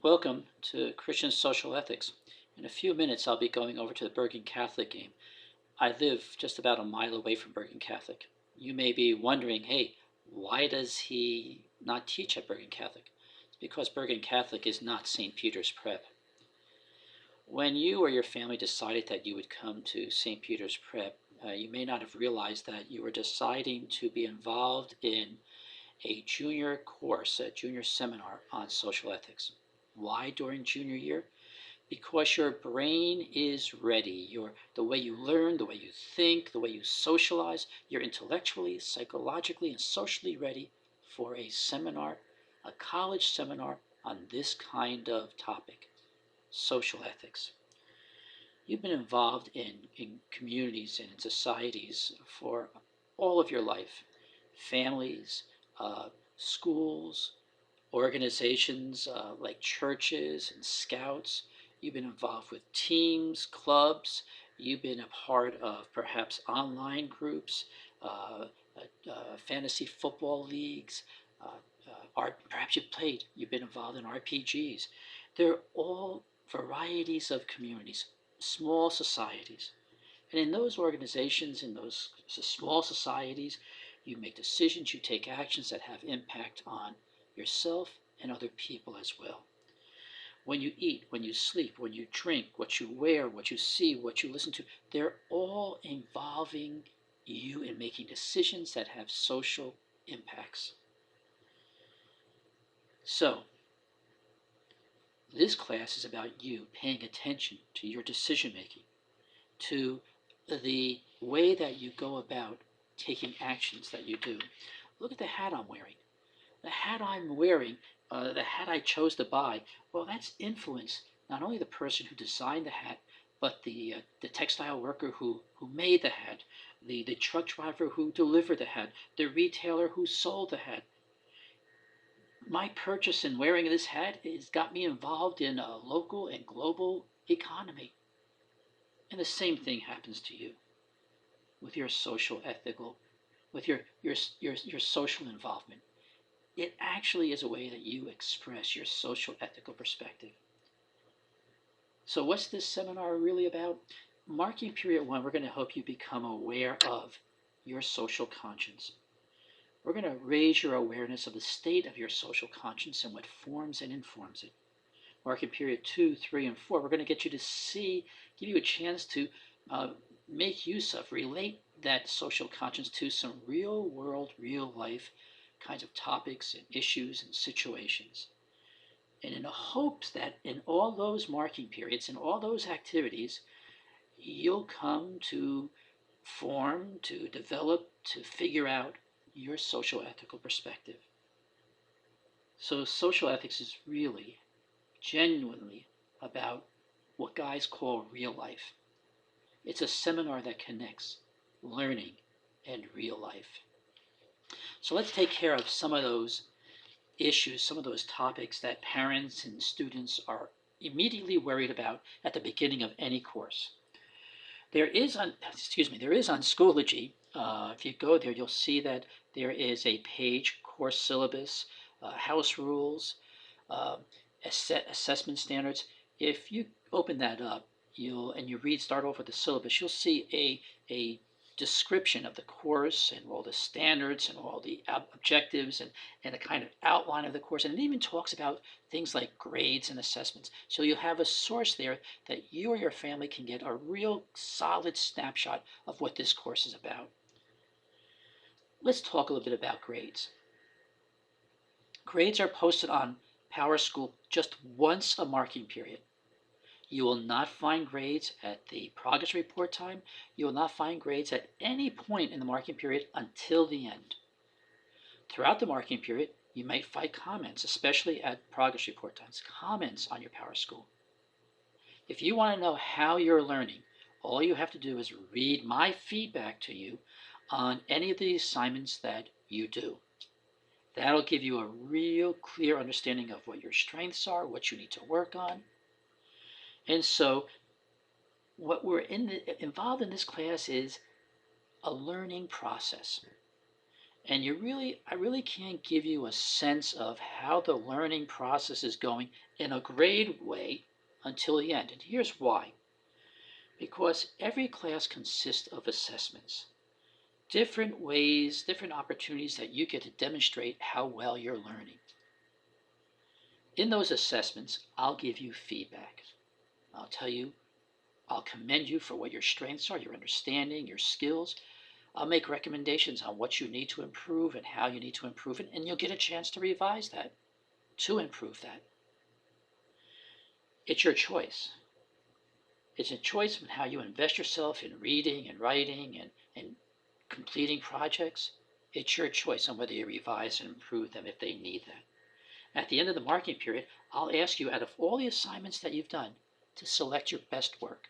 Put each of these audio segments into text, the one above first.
Welcome to Christian Social Ethics. In a few minutes, I'll be going over to the Bergen Catholic game. I live just about a mile away from Bergen Catholic. You may be wondering, hey, why does he not teach at Bergen Catholic? It's because Bergen Catholic is not St. Peter's Prep. When you or your family decided that you would come to St. Peter's Prep, you may not have realized that you were deciding to be involved in a junior course, a junior seminar on social ethics. Why during junior year? Because your brain is ready. The way you learn, the way you think, the way you socialize, you're intellectually, psychologically, and socially ready for a seminar, a college seminar on this kind of topic, social ethics. You've been involved in communities and in societies for all of your life, families, schools, organizations like churches and scouts. You've been involved with teams, clubs. You've been a part of perhaps online groups, fantasy football leagues. Perhaps you've been involved in RPGs. They're all varieties of communities, small societies. And in those organizations, in those small societies, you make decisions, you take actions that have impact on yourself and other people as well. When you eat, when you sleep, when you drink, what you wear, what you see, what you listen to, they're all involving you in making decisions that have social impacts. So, this class is about you paying attention to your decision making, to the way that you go about taking actions that you do. Look at the hat I'm wearing. The hat I'm wearing, the hat I chose to buy, well, that's influenced not only the person who designed the hat, but the textile worker who made the hat, the truck driver who delivered the hat, the retailer who sold the hat. My purchase in wearing this hat has got me involved in a local and global economy. And the same thing happens to you with your social ethical, with your social involvement. It actually is a way that you express your social ethical perspective. So what's this seminar really about? Marking period 1, we're going to help you become aware of your social conscience. We're going to raise your awareness of the state of your social conscience and what forms and informs it. Marking period 2, 3, and 4, we're going to get you to see, give you a chance to make use of, relate that social conscience to some real world, real life kinds of topics and issues and situations. And in the hopes that in all those marking periods, in all those activities, you'll come to form, to develop, to figure out your social ethical perspective. So social ethics is really, genuinely about what guys call real life. It's a seminar that connects learning and real life. So let's take care of some of those issues, some of those topics that parents and students are immediately worried about at the beginning of any course. There is on Schoology. If you go there, you'll see that there is a page, course syllabus, house rules, assessment standards. If you open that up, start off with the syllabus, you'll see a description of the course and all the standards and all the objectives and a kind of outline of the course. And it even talks about things like grades and assessments. So you'll have a source there that you or your family can get a real solid snapshot of what this course is about. Let's talk a little bit about grades. Grades are posted on PowerSchool just once a marking period. You will not find grades at the progress report time. You will not find grades at any point in the marking period until the end. Throughout the marking period, you might find comments, especially at progress report times, comments on your PowerSchool. If you want to know how you're learning, all you have to do is read my feedback to you on any of the assignments that you do. That'll give you a real clear understanding of what your strengths are, what you need to work on. And so what we're involved in this class is a learning process. And I really can't give you a sense of how the learning process is going in a grade way until the end. And here's why. Because every class consists of assessments, different ways, different opportunities that you get to demonstrate how well you're learning. In those assessments, I'll give you feedback. I'll tell you, I'll commend you for what your strengths are, your understanding, your skills. I'll make recommendations on what you need to improve and how you need to improve it, and you'll get a chance to revise that, to improve that. It's your choice. It's a choice in how you invest yourself in reading and writing and completing projects. It's your choice on whether you revise and improve them if they need that. At the end of the marking period, I'll ask you, out of all the assignments that you've done, to select your best work.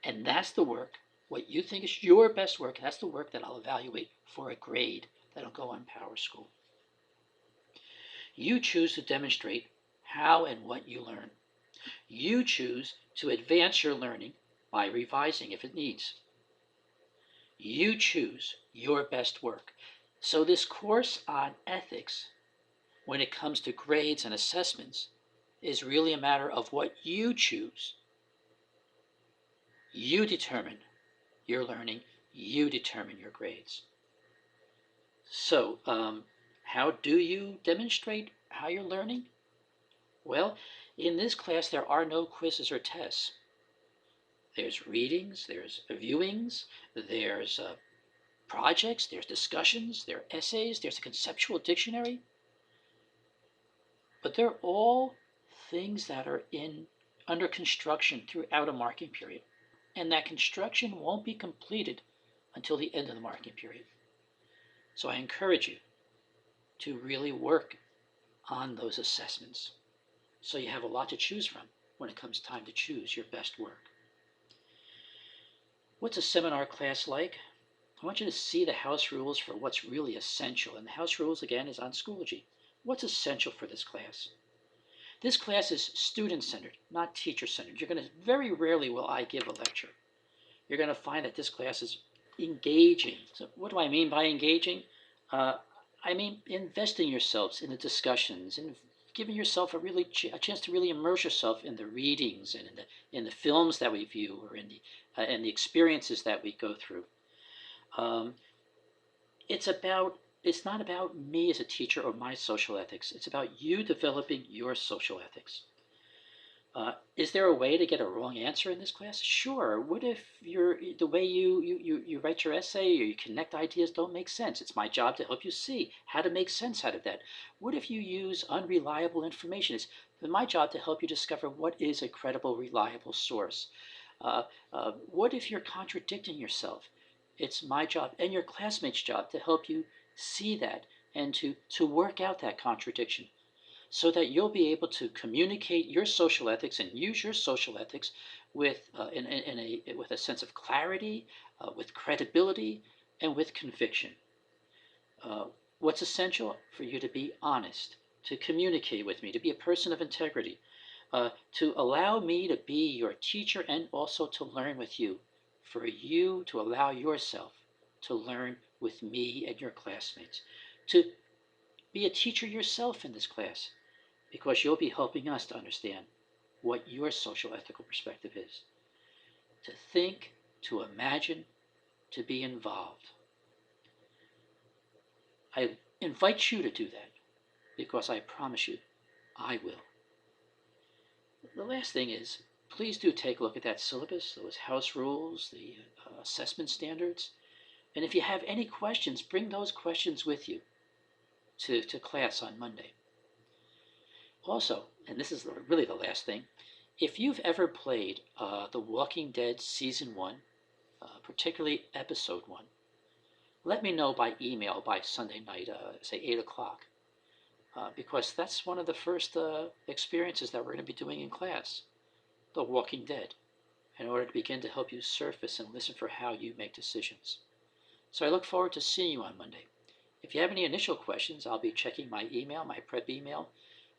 And that's the work, what you think is your best work, that's the work that I'll evaluate for a grade that'll go on PowerSchool. You choose to demonstrate how and what you learn. You choose to advance your learning by revising if it needs. You choose your best work. So this course on ethics, when it comes to grades and assessments, is really a matter of what you choose. You determine your learning. You determine your grades. So, how do you demonstrate how you're learning? Well, in this class, there are no quizzes or tests. There's readings, there's viewings, there's projects, there's discussions, there are essays, there's a conceptual dictionary. But they're all things that are under construction throughout a marking period. And that construction won't be completed until the end of the marking period. So I encourage you to really work on those assessments so you have a lot to choose from when it comes time to choose your best work. What's a seminar class like? I want you to see the house rules for what's really essential. And the house rules, again, is on Schoology. What's essential for this class? This class is student-centered, not teacher-centered. Very rarely will I give a lecture. You're going to find that this class is engaging. So what do I mean by engaging? I mean investing yourselves in the discussions and giving yourself a chance to really immerse yourself in the readings and in the films that we view or in the experiences that we go through. It's not about me as a teacher or my social ethics. It's about you developing your social ethics. Is there a way to get a wrong answer in this class? Sure. What if the way you write your essay or you connect ideas don't make sense? It's my job to help you see how to make sense out of that. What if you use unreliable information? It's my job to help you discover what is a credible, reliable source. What if you're contradicting yourself? It's my job and your classmates' job to help you see that and to work out that contradiction, so that you'll be able to communicate your social ethics and use your social ethics with a sense of clarity, with credibility, and with conviction. What's essential? For you to be honest, to communicate with me, to be a person of integrity, to allow me to be your teacher and also to learn with you, for you to allow yourself to learn with me and your classmates, to be a teacher yourself in this class, because you'll be helping us to understand what your social ethical perspective is. To think, to imagine, to be involved. I invite you to do that, because I promise you, I will. The last thing is, please do take a look at that syllabus, those house rules, the assessment standards. And if you have any questions, bring those questions with you to class on Monday. Also, and this is really the last thing, if you've ever played The Walking Dead Season 1, particularly Episode 1, let me know by email by Sunday night, say 8 o'clock, because that's one of the first experiences that we're going to be doing in class, The Walking Dead, in order to begin to help you surface and listen for how you make decisions. So I look forward to seeing you on Monday. If you have any initial questions, I'll be checking my email, my prep email,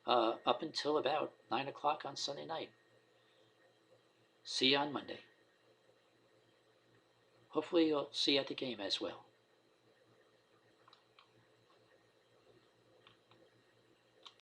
up until about 9 o'clock on Sunday night. See you on Monday. Hopefully you'll see you at the game as well.